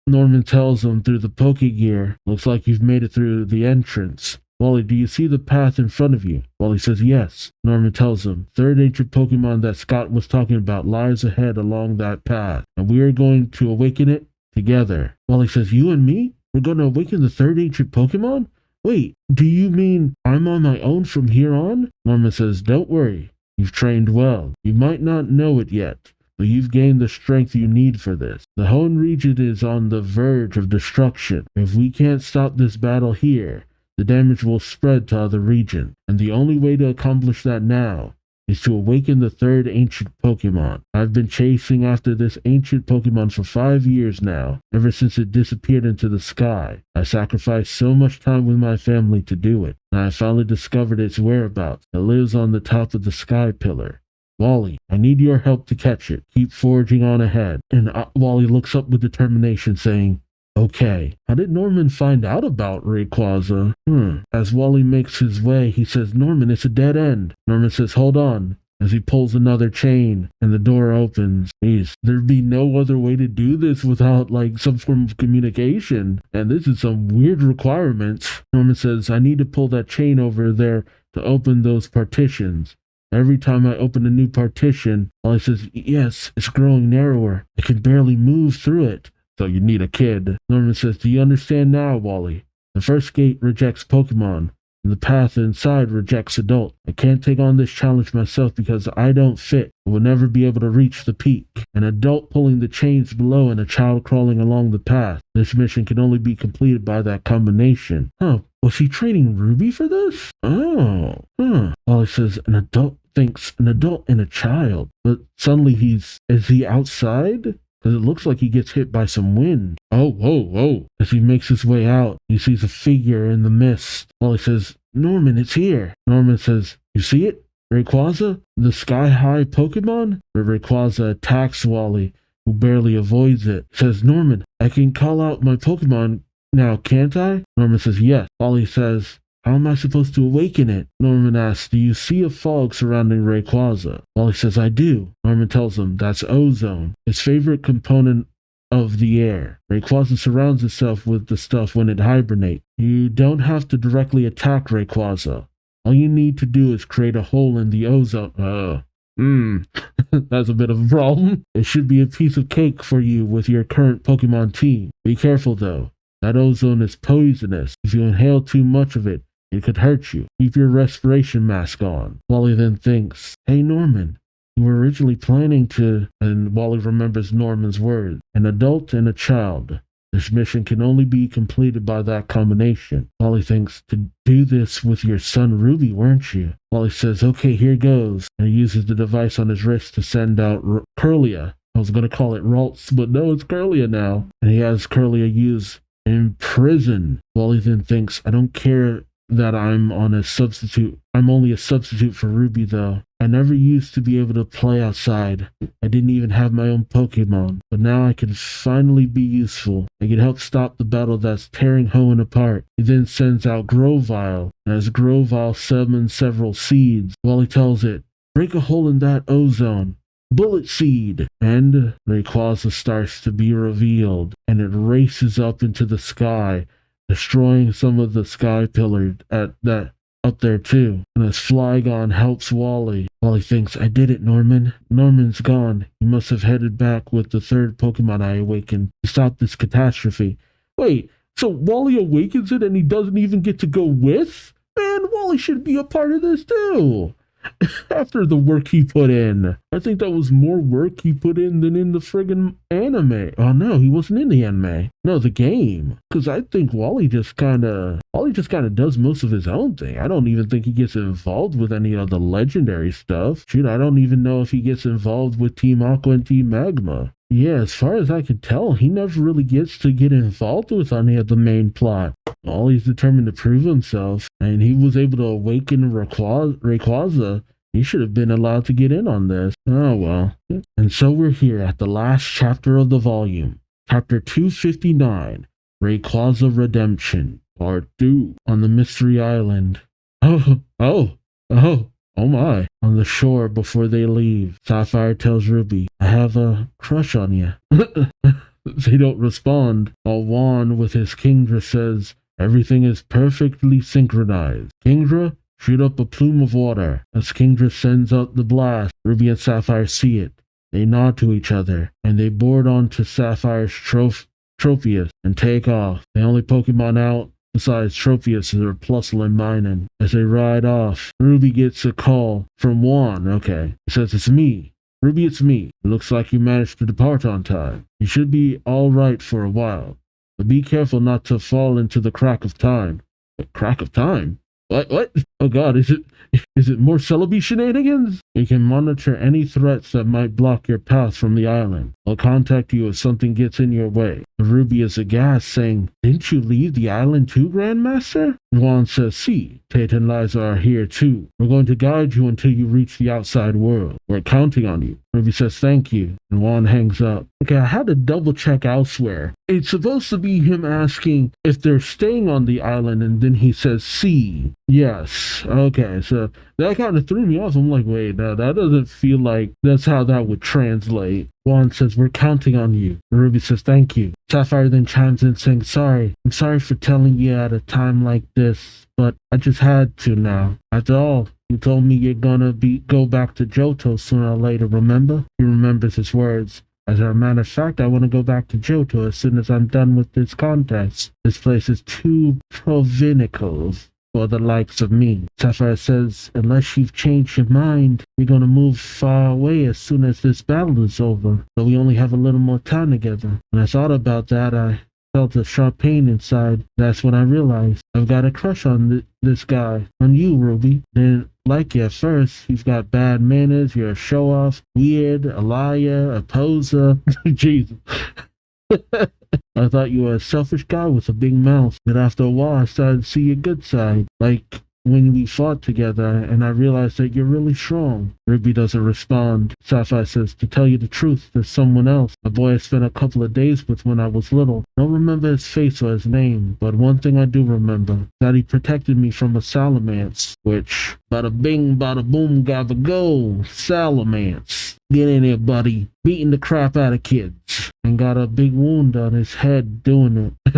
Norman tells him through the Pokegear, looks like you've made it through the entrance. Wally, do you see the path in front of you? Wally says yes. Norman tells him, third ancient Pokemon that Scott was talking about lies ahead along that path, and we are going to awaken it together. Wally says, you and me? We're going to awaken the third ancient Pokemon? Wait, do you mean I'm on my own from here on? Norman says, don't worry. You've trained well. You might not know it yet, but you've gained the strength you need for this. The Hoenn region is on the verge of destruction. If we can't stop this battle here, the damage will spread to other regions. And the only way to accomplish that now is to awaken the third ancient Pokemon. I've been chasing after this ancient Pokemon for 5 years now, ever since it disappeared into the sky. I sacrificed so much time with my family to do it, and I finally discovered its whereabouts. It lives on the top of the sky pillar. Wally, I need your help to catch it. Keep forging on ahead. And Wally looks up with determination, saying, okay. How did Norman find out about Rayquaza? As Wally makes his way, he says, Norman, it's a dead end. Norman says, hold on, as he pulls another chain, and the door opens. Jeez, there'd be no other way to do this without, some form of communication. And this is some weird requirements. Norman says, I need to pull that chain over there to open those partitions. Every time I open a new partition, Wally says, yes, it's growing narrower. I can barely move through it. So you need a kid. Norman says, do you understand now, Wally? The first gate rejects Pokemon, and the path inside rejects adult. I can't take on this challenge myself because I don't fit. I will never be able to reach the peak. An adult pulling the chains below and a child crawling along the path. This mission can only be completed by that combination. Was he training Ruby for this? Wally says, an adult thinks an adult and a child. But suddenly is he outside? Because it looks like he gets hit by some wind. Whoa. As he makes his way out, he sees a figure in the mist. Wally says, Norman, it's here. Norman says, you see it? Rayquaza? The sky-high Pokemon? But Rayquaza attacks Wally, who barely avoids it. Says, Norman, I can call out my Pokemon now, can't I? Norman says, yes. Wally says, how am I supposed to awaken it? Norman asks, do you see a fog surrounding Rayquaza? Wally says, I do. Norman tells him, that's ozone, his favorite component of the air. Rayquaza surrounds itself with the stuff when it hibernates. You don't have to directly attack Rayquaza. All you need to do is create a hole in the ozone. That's a bit of a problem. It should be a piece of cake for you with your current Pokemon team. Be careful though. That ozone is poisonous. If you inhale too much of it, it could hurt you. Keep your respiration mask on. Wally then thinks, hey Norman, you were originally planning to, and Wally remembers Norman's words, an adult and a child. This mission can only be completed by that combination. Wally thinks, to do this with your son Ruby, weren't you? Wally says, okay, here goes. And he uses the device on his wrist to send out Curlia. I was going to call it Ralts, but no, it's Curlia now. And he has Curlia use in prison. Wally then thinks, I don't care that I'm only a substitute for Ruby, though. I never used to be able to play outside. I didn't even have my own Pokémon, but now I can finally be useful. I can help stop the battle that's tearing Hoenn apart. He then sends out Grovyle, and as Grovyle summons several seeds, Wally tells it, break a hole in that ozone. Bullet Seed! And Rayquaza starts to be revealed, and it races up into the sky, destroying some of the sky pillars up there too. And as Flygon helps Wally, Wally thinks, I did it, Norman. Norman's gone. He must have headed back with the third Pokemon I awakened to stop this catastrophe. Wait, so Wally awakens it and he doesn't even get to go with? Man, Wally should be a part of this too. After the work he put in. I think that was more work he put in than in the friggin' anime. Oh no, he wasn't in the anime. No, the game. Because I think Wally just kind of does most of his own thing. I don't even think he gets involved with any of the legendary stuff. Shoot, I don't even know if he gets involved with Team Aqua and Team Magma. Yeah, as far as I can tell, he never really gets to get involved with any of the main plot. Wally's determined to prove himself, and he was able to awaken Rayquaza. He should have been allowed to get in on this. Oh well. And so we're here at the last chapter of the volume. Chapter 259, Rayquaza Redemption, Part 2, on the Mystery Island. Oh my. On the shore before they leave, Sapphire tells Ruby, I have a crush on you. They don't respond. While Juan with his Kingdra says, everything is perfectly synchronized. Kingdra, shoot up a plume of water. As Kingdra sends out the blast, Ruby and Sapphire see it. They nod to each other, and they board onto Sapphire's Tropius and take off. The only Pokemon out besides Tropius are Plusle and Minun. As they ride off, Ruby gets a call from Juan. Okay. He says, it's me. Ruby, it's me. It looks like you managed to depart on time. You should be all right for a while. But be careful not to fall into the crack of time. The crack of time? What? Oh god, is it more Celebi shenanigans? You can monitor any threats that might block your path from the island. I'll contact you if something gets in your way. Ruby is aghast, saying, didn't you leave the island too, Grandmaster? Juan says, see, Tate and Liza are here too. We're going to guide you until you reach the outside world. We're counting on you. Ruby says, thank you, and Juan hangs up. Okay, I had to double check elsewhere. It's supposed to be him asking if they're staying on the island, and then he says, see. Yes. Okay, so that kind of threw me off. I'm like, wait, no, that doesn't feel like that's how that would translate. Juan says, we're counting on you. Ruby says, thank you. Sapphire then chimes in saying, sorry. I'm sorry for telling you at a time like this, but I just had to now. After all, you told me you're gonna go back to Johto sooner or later, remember? He remembers his words. As a matter of fact, I want to go back to Johto as soon as I'm done with this contest. This place is too provinical for the likes of me. Sapphire says, unless you've changed your mind, you're gonna move far away as soon as this battle is over. So we only have a little more time together. When I thought about that, I felt a sharp pain inside. That's when I realized I've got a crush on this guy. On you, Ruby. Didn't like you at first. You've got bad manners, you're a show-off, weird, a liar, a poser. Jesus. I thought you were a selfish guy with a big mouth. But after a while, I started to see your good side. Like when we fought together, and I realized that you're really strong. Ruby doesn't respond. Sapphire says, to tell you the truth, there's someone else. A boy I spent a couple of days with when I was little. I don't remember his face or his name, but one thing I do remember, that he protected me from a Salamence, which, bada bing, bada boom, gotta go, Salamence. Get in there, buddy. Beating the crap out of kids. And got a big wound on his head doing it.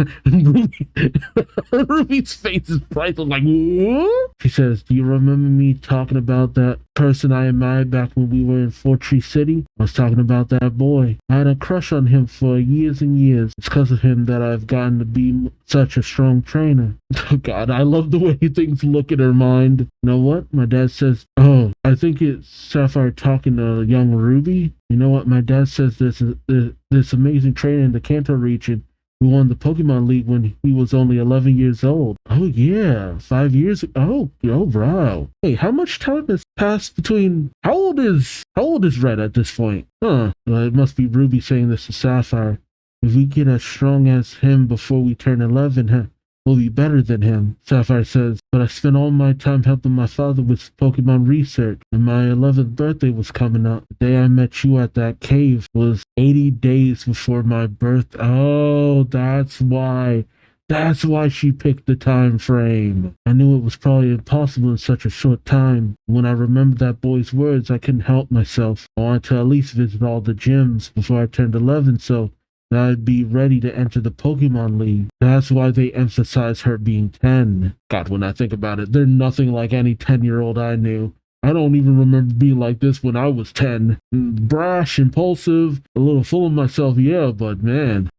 Ruby's face is priceless, like, what? She says, do you remember me talking about that person I admired back when we were in Fort Tree City? I was talking about that boy. I had a crush on him for years and years. It's because of him that I've gotten to be such a strong trainer. Oh God, I love the way things look in her mind. You know what? My dad says, oh, I think it's Sapphire talking to young Ruby. You know what? My dad says this amazing trainer in the Kanto region who won the Pokemon League when he was only 11 years old. Oh yeah, 5 years ago. Oh, bro. Hey, how much time has passed between... How old is Red at this point? Huh. Well, it must be Ruby saying this to Sapphire. If we get as strong as him before we turn 11, huh? We'll be better than him, Sapphire says, but I spent all my time helping my father with Pokemon research, and my 11th birthday was coming up. The day I met you at that cave was 80 days before my birth. Oh, that's why. That's why she picked the time frame. I knew it was probably impossible in such a short time. When I remembered that boy's words, I couldn't help myself. I wanted to at least visit all the gyms before I turned 11, so I'd be ready to enter the Pokemon League. That's why they emphasize her being 10. God, when I think about it, they're nothing like any 10-year-old I knew. I don't even remember being like this when I was 10. Brash, impulsive, a little full of myself, yeah, but man.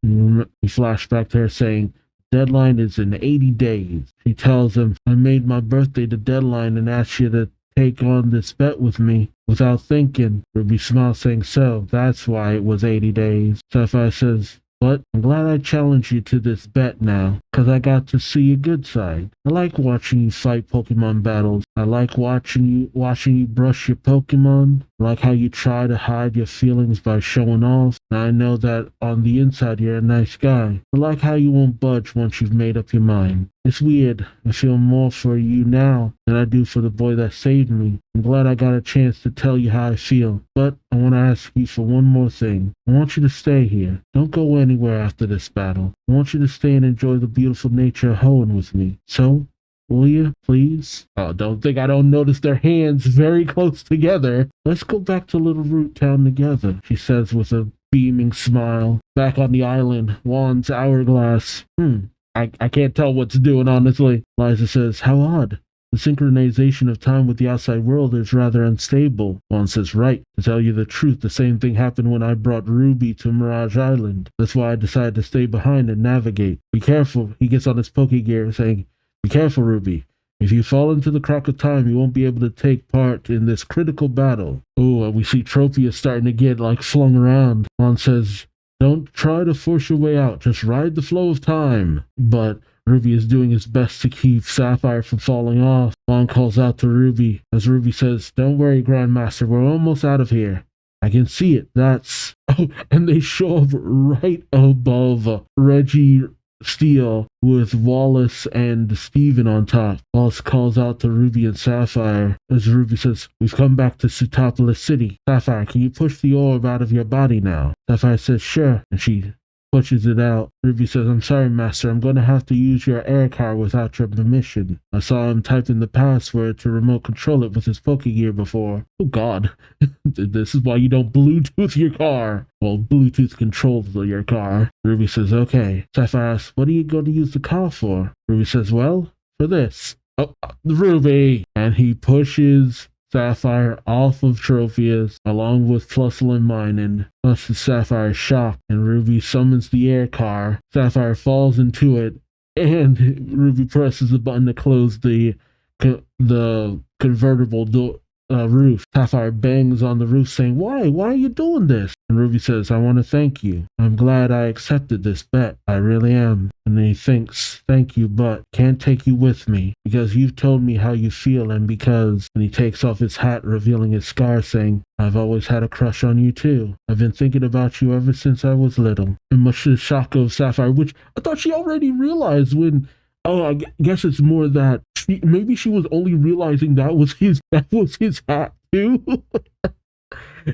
He flashed back to her saying, deadline is in 80 days. She tells him, I made my birthday the deadline and asked you to take on this bet with me. Without thinking, Ruby smiles saying, so that's why it was 80 days. Sapphire says, but I'm glad I challenged you to this bet now, because I got to see your good side. I like watching you fight Pokemon battles. I like watching you brush your Pokemon. I like how you try to hide your feelings by showing off. And I know that on the inside you're a nice guy. I like how you won't budge once you've made up your mind. It's weird. I feel more for you now than I do for the boy that saved me. I'm glad I got a chance to tell you how I feel. But I want to ask you for one more thing. I want you to stay here. Don't go anywhere after this battle. I want you to stay and enjoy the beautiful nature of Hoenn with me. So, will you, please? Oh, don't think I don't notice their hands very close together. Let's go back to Little Root Town together, she says with a beaming smile. Back on the island, Juan's hourglass. I can't tell what's doing, honestly. Liza says, how odd. The synchronization of time with the outside world is rather unstable. Juan says, right. To tell you the truth, the same thing happened when I brought Ruby to Mirage Island. That's why I decided to stay behind and navigate. Be careful. He gets on his Pokegear saying, be careful, Ruby. If you fall into the crack of time, you won't be able to take part in this critical battle. Oh, and we see Trophia starting to get, flung around. Juan says, don't try to force your way out. Just ride the flow of time. But Ruby is doing his best to keep Sapphire from falling off. Juan calls out to Ruby as Ruby says, don't worry, Grandmaster. We're almost out of here. I can see it. That's... Oh, and they show up right above Reggie Steele with Wallace and Steven on top. Wallace calls out to Ruby and Sapphire as Ruby says, we've come back to Sootopolis City. Sapphire, can you push the orb out of your body now? Sapphire says, sure, and she pushes it out. Ruby says, I'm sorry, Master. I'm going to have to use your air car without your permission. I saw him type in the password to remote control it with his Pokegear before. Oh, God. This is why you don't Bluetooth your car. Well, Bluetooth controls your car. Ruby says, okay. Sapphire asks, what are you going to use the car for? Ruby says, well, for this. Oh, Ruby! And he pushes Sapphire off of Trophius, along with Flustle and Minun. Plus the Sapphire is shocked, and Ruby summons the air car. Sapphire falls into it, and Ruby presses the button to close the convertible roof. Sapphire bangs on the roof saying, why? Why are you doing this? And Ruby says, I want to thank you. I'm glad I accepted this bet. I really am. And then he thinks, thank you, but can't take you with me because you've told me how you feel and because... And he takes off his hat, revealing his scar, saying, I've always had a crush on you too. I've been thinking about you ever since I was little. And much to the shock of Sapphire, which I thought she already realized when... Oh, I guess it's more that maybe she was only realizing that was his hat too.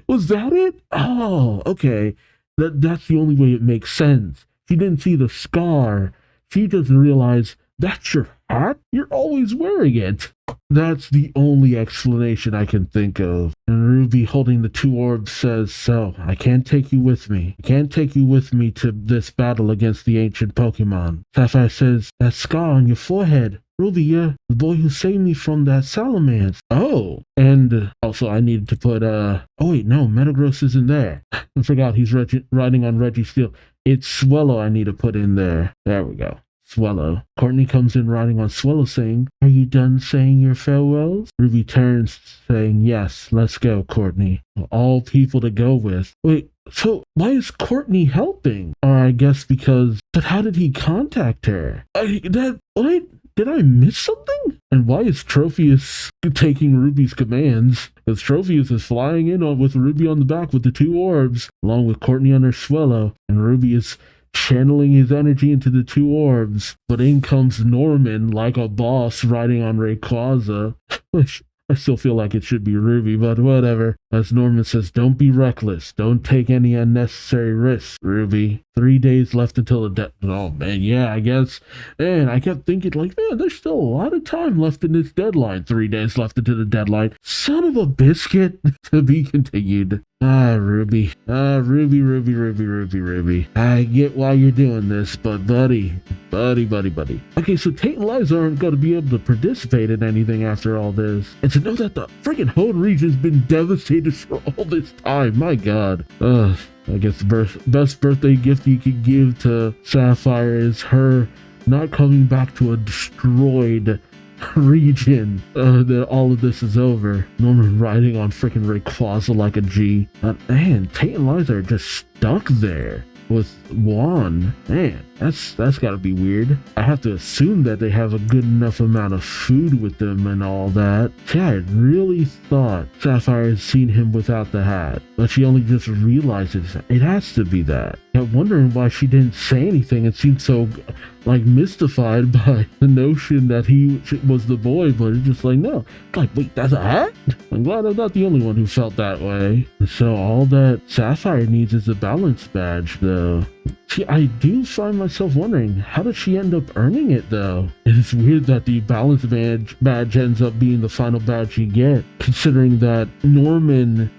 Was that it? Oh, okay. That's the only way it makes sense. She didn't see the scar. She just realized that's your hat? You're always wearing it. That's the only explanation I can think of. And Ruby, holding the two orbs, says, so, I can't take you with me. I can't take you with me to this battle against the ancient Pokemon. Sapphire says, that scar on your forehead. Ruby, you're the boy who saved me from that Salamence. Oh, and also I needed to put, oh wait, no, Metagross isn't there. I forgot he's riding on Reggie Steele. It's Swellow I need to put in there. There we go. Swellow. Courtney comes in riding on Swellow saying, are you done saying your farewells? Ruby turns saying, yes, let's go, Courtney. All people to go with. Wait, So why is Courtney helping? Or I guess but how did he contact her? What? Did I miss something? And why is Tropheus taking Ruby's commands? Because Tropheus is flying in with Ruby on the back with the 2 orbs, along with Courtney on her Swellow, and Ruby is channeling his energy into the 2 orbs. But in comes Norman like a boss riding on Rayquaza, which I still feel like it should be Ruby, but whatever. As Norman says, don't be reckless. Don't take any unnecessary risks, Ruby. 3 days left until the Oh, man, yeah, I guess. Man, I kept thinking, like, man, there's still a lot of time left in this deadline. 3 days left into the deadline. Son of a biscuit. To be continued. Ruby. Ruby. I get why you're doing this, but buddy. Okay, so Tate and Liza aren't going to be able to participate in anything after all this. And to know that the freaking whole region's been devastated for all this time, my god. I guess the best birthday gift you could give to Sapphire is her not coming back to a destroyed region. That all of this is over. Norman riding on freaking Rayquaza like a G. Man, Tate and Liza are just stuck there with Juan. Man, that's gotta be weird. I have to assume that they have a good enough amount of food with them and all that. See, I had really thought Sapphire had seen him without the hat, but she only just realizes it has to be that. I kept wondering why she didn't say anything and seemed so like mystified by the notion that he was the boy, but it's just like, no. Like, wait, that's a hat? I'm glad I'm not the only one who felt that way. So all that Sapphire needs is a balance badge, though. See, I do find myself wondering, how did she end up earning it, though? It's weird that the balance badge ends up being the final badge you get, considering that Norman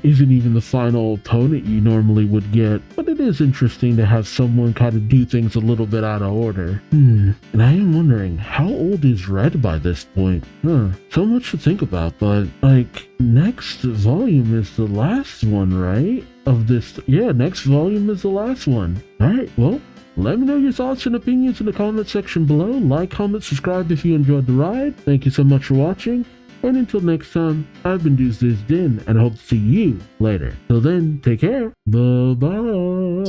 isn't even the final opponent you normally would get. But it is interesting to have someone kind of do things a little bit out of order. And I am wondering, how old is Red by this point? So much to think about, but, like, next volume is the last one, right? Of this. Yeah, next volume is the last one. Alright, well, let me know your thoughts and opinions in the comment section below. Like, comment, subscribe if you enjoyed the ride. Thank you so much for watching. And until next time, I've been Duuz-Diz-Din, and I hope to see you later. Till then, take care. Bye-bye.